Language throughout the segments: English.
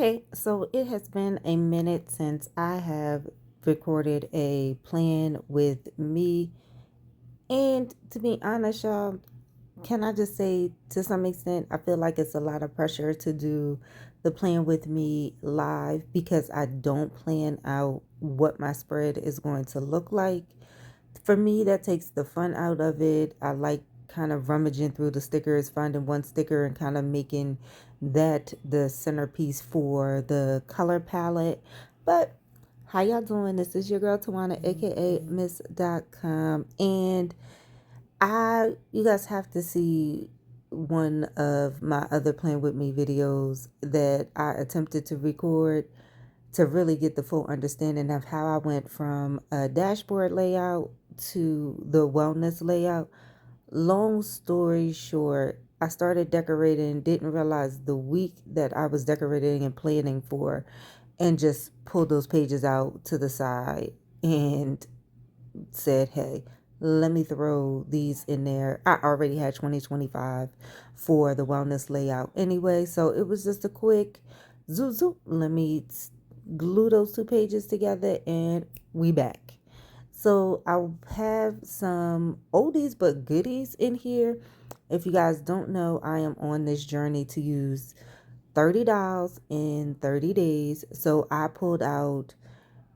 Okay, so it has been a minute since I have recorded a plan with me. And to be honest, y'all, can I just say to some extent, I feel like it's a lot of pressure to do the plan with me live because I don't plan out what my spread is going to look like. For me, that takes the fun out of it. I like kind of rummaging through the stickers, finding one sticker and kind of making that the centerpiece for the color palette. But how y'all doing? This is your girl Tawana, aka Miss.com, and you guys have to see one of my other Plan With Me videos that I attempted to record to really get the full understanding of how I went from a dashboard layout to the wellness layout. Long story short, I started decorating, didn't realize the week that I was decorating and planning for, and just pulled those pages out to the side and said, hey, let me throw these in there. I already had 2025 for the wellness layout anyway, so it was just a quick zoop zoop. Let me glue those two pages together and we back. So I'll have some oldies but goodies in here. If you guys don't know, I am on this journey to use 30 dolls in 30 days. So I pulled out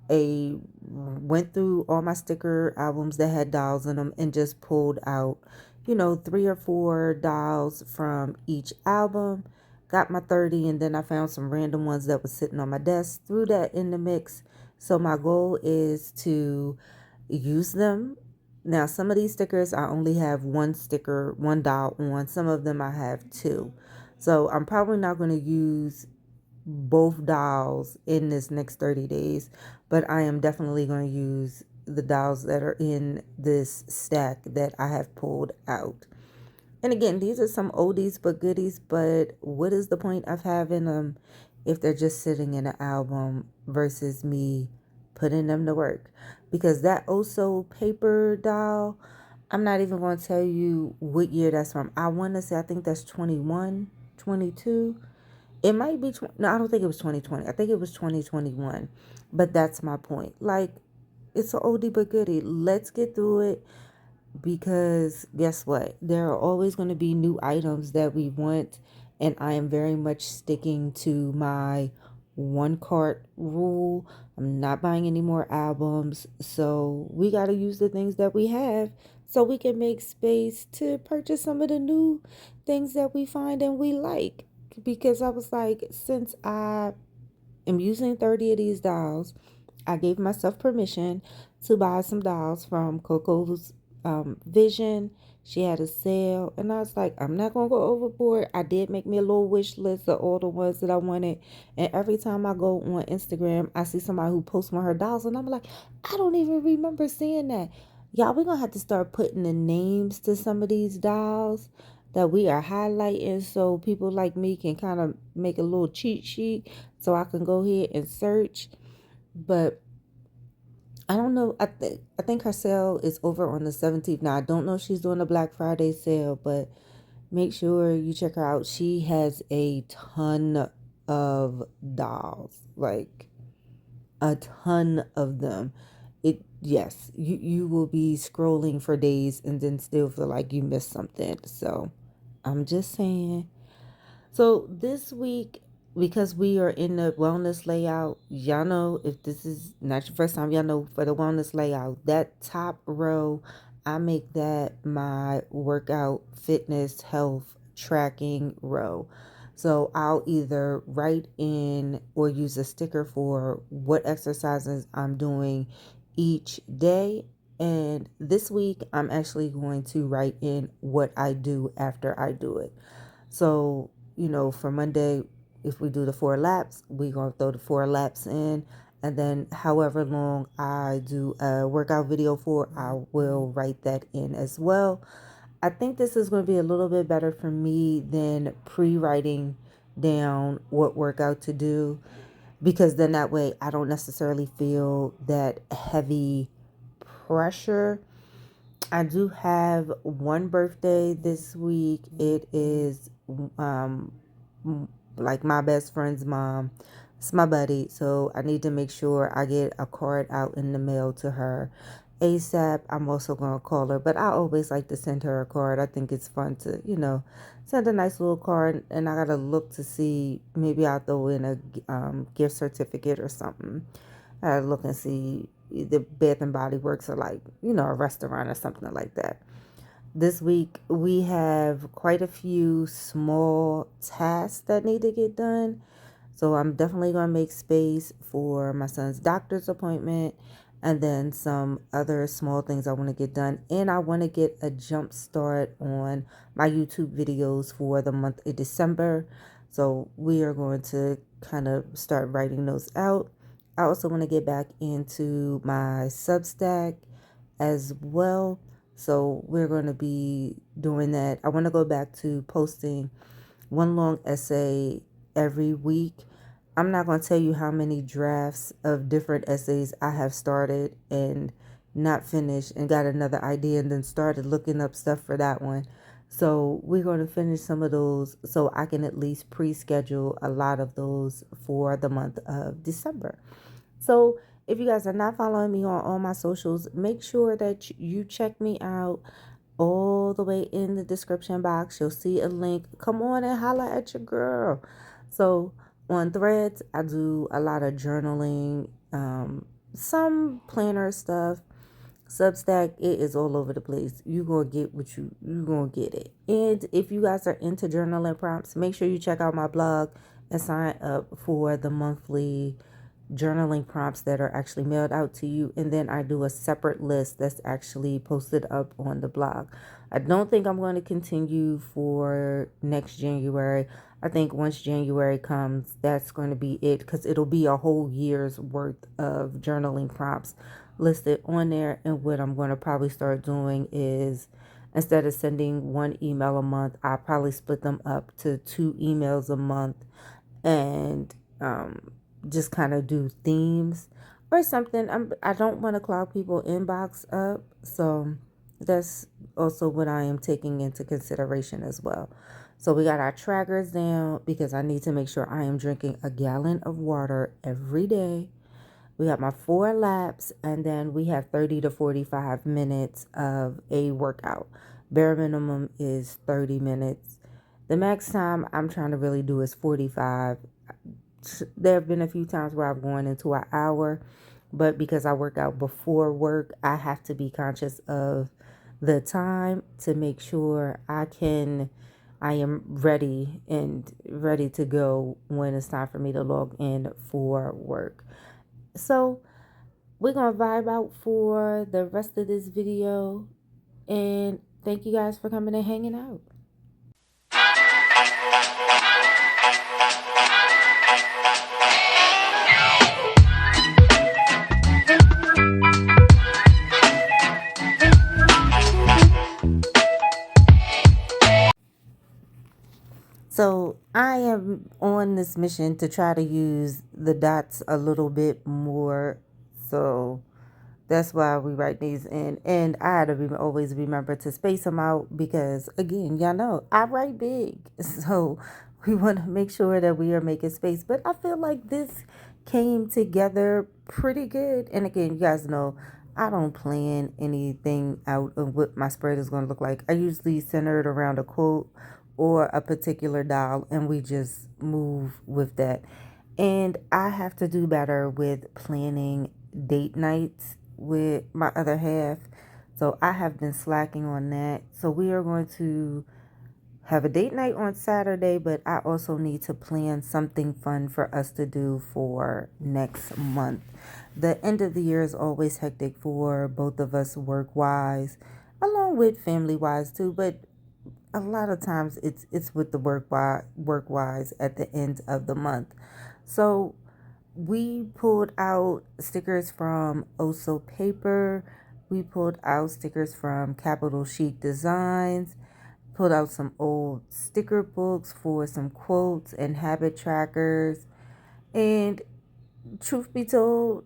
went through all my sticker albums that had dolls in them and just pulled out, three or four dolls from each album. Got my 30, and then I found some random ones that was sitting on my desk, threw that in the mix. So my goal is to use them. Now, some of these stickers I only have one sticker, one doll on. Some of them I have two. So I'm probably not going to use both dolls in this next 30 days, but I am definitely going to use the dolls that are in this stack that I have pulled out. And again, these are some oldies but goodies, but what is the point of having them if they're just sitting in an album versus me putting them to work? Because that Oso paper doll, I'm not even going to tell you what year that's from. I want to say, I think that's 21, 22. It might be, no, I don't think it was 2020. I think it was 2021. But that's my point. Like, it's an oldie but goodie. Let's get through it because guess what? There are always going to be new items that we want. And I am very much sticking to my one cart rule. I'm not buying any more albums. So we got to use the things that we have so we can make space to purchase some of the new things that we find and we like. Because I was like, since I am using 30 of these dolls, I gave myself permission to buy some dolls from Coco's Vision. She had a sale, and I was like, I'm not gonna go overboard. I did make me a little wish list of all the ones that I wanted, and every time I go on Instagram, I see somebody who posts one of her dolls, and I'm like, I don't even remember seeing that. Y'all, we're gonna have to start putting the names to some of these dolls that we are highlighting so people like me can kind of make a little cheat sheet so I can go ahead and search. But I don't know. I think her sale is over on the 17th. Now I don't know if she's doing a Black Friday sale, but make sure you check her out. She has a ton of dolls, like a ton of them. Yes, you will be scrolling for days and then still feel like you missed something. So I'm just saying. So this week, because we are in the wellness layout, y'all know if this is not your first time, y'all know for the wellness layout, that top row, I make that my workout, fitness, health tracking row. So I'll either write in or use a sticker for what exercises I'm doing each day. And this week, I'm actually going to write in what I do after I do it. So, for Monday, if we do the 4 laps, we're going to throw the 4 laps in. And then, however long I do a workout video for, I will write that in as well. I think this is going to be a little bit better for me than pre writing down what workout to do because then that way I don't necessarily feel that heavy pressure. I do have one birthday this week. It is like my best friend's mom. It's my buddy, so I need to make sure I get a card out in the mail to her ASAP. I'm also going to call her, but I always like to send her a card. I think it's fun to, send a nice little card, and I got to look to see, maybe I'll throw in a gift certificate or something. I gotta look and see the Bath and Body Works or like, a restaurant or something like that. This week we have quite a few small tasks that need to get done. So I'm definitely going to make space for my son's doctor's appointment and then some other small things I want to get done. And I want to get a jump start on my YouTube videos for the month of December. So we are going to kind of start writing those out. I also want to get back into my Substack as well. So we're going to be doing that. I want to go back to posting one long essay every week. I'm not going to tell you how many drafts of different essays I have started and not finished and got another idea and then started looking up stuff for that one. So we're going to finish some of those so I can at least pre-schedule a lot of those for the month of December. So if you guys are not following me on all my socials, make sure that you check me out all the way in the description box. You'll see a link. Come on and holla at your girl. So on Threads, I do a lot of journaling, some planner stuff. Substack, it is all over the place. You gonna get what you gonna get it. And if you guys are into journaling prompts, make sure you check out my blog and sign up for the monthly journaling prompts that are actually mailed out to you. And then I do a separate list that's actually posted up on the blog. I don't think I'm going to continue for next January. I think once January comes, that's going to be it because it'll be a whole year's worth of journaling prompts listed on there. And what I'm going to probably start doing is, instead of sending one email a month, I'll probably split them up to 2 emails a month and just kind of do themes or something. I don't want to clog people inbox up, so that's also what I am taking into consideration as well. So we got our trackers down because I need to make sure I am drinking a gallon of water every day. We got my 4 laps, and then we have 30 to 45 minutes of a workout. Bare minimum is 30 minutes. The max time I'm trying to really do is 45. There have been a few times where I've gone into an hour, but because I work out before work, I have to be conscious of the time to make sure I am ready to go when it's time for me to log in for work. So we're gonna vibe out for the rest of this video, and thank you guys for coming and hanging out. So I am on this mission to try to use the dots a little bit more. So that's why we write these in. And I had to always remember to space them out because, again, y'all know I write big. So we want to make sure that we are making space. But I feel like this came together pretty good. And again, you guys know I don't plan anything out of what my spread is going to look like. I usually center it around a quote or a particular dial, and we just move with that. And I have to do better with planning date nights with my other half. So I have been slacking on that. So we are going to have a date night on Saturday, but I also need to plan something fun for us to do for next month. The end of the year is always hectic for both of us work wise, along with family wise too, but a lot of times it's with the work wise at the end of the month. So we pulled out stickers from Oso Paper. We pulled out stickers from Capital Chic Designs. Pulled out some old sticker books for some quotes and habit trackers. And truth be told,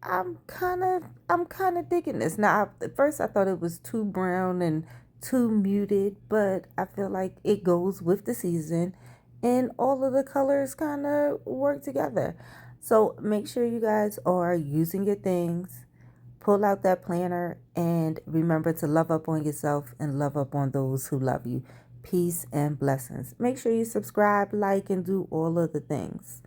I'm kind of digging this. Now, at first I thought it was too brown and too muted, but I feel like it goes with the season and all of the colors kind of work together. So make sure you guys are using your things. Pull out that planner and remember to love up on yourself and love up on those who love you. Peace and blessings. Make sure you subscribe, like, and do all of the things.